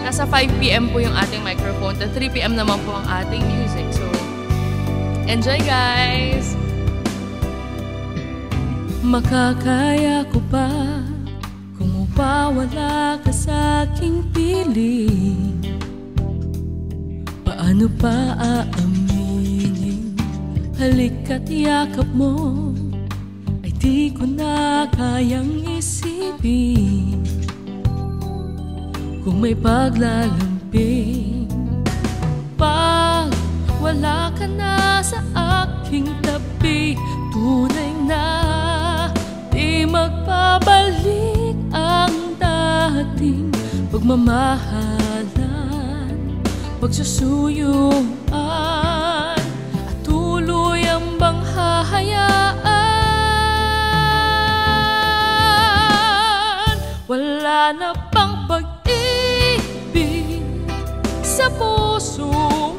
nasa 5 PM po yung ating microphone, at 3 PM naman po ang ating music. So, enjoy guys! Makakaya ko pa kung mapawala ka sa aking piling. Paano pa aaminin? Halik at yakap mo ay di ko na kayang isipin. Kung may paglalamping, pag wala ka na sa aking tabi, tunay na di magpabalik ang dating pagmamahalan, pagsusuyuan, at tuluyang bang hahayaan. Wala na bang pag-ibig sa puso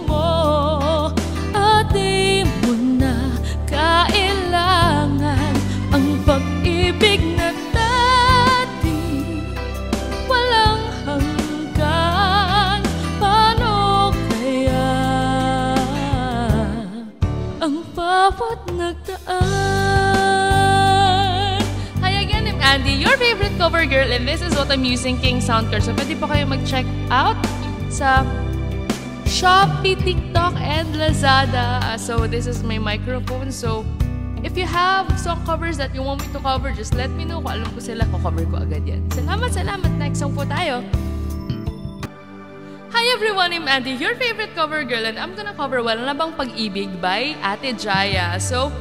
mo, at di mo na kailangan ang pag-ibig na dati walang hanggan. Paano kaya ang bawat nagdaan? Hi again, I'm Andy, your favorite cover girl, and this is what I'm using, King Sound Card. So pwede po kayo mag-check out sa Shopee, TikTok, and Lazada. So this is my microphone. So if you have song covers that you want me to cover, just let me know. Kung alam ko sila, cover ko agad yan. Salamat, salamat. Next song po tayo. Hi everyone, I'm Andy, your favorite cover girl, and I'm gonna cover Wala Na Bang Pag-ibig by Ate Jaya. So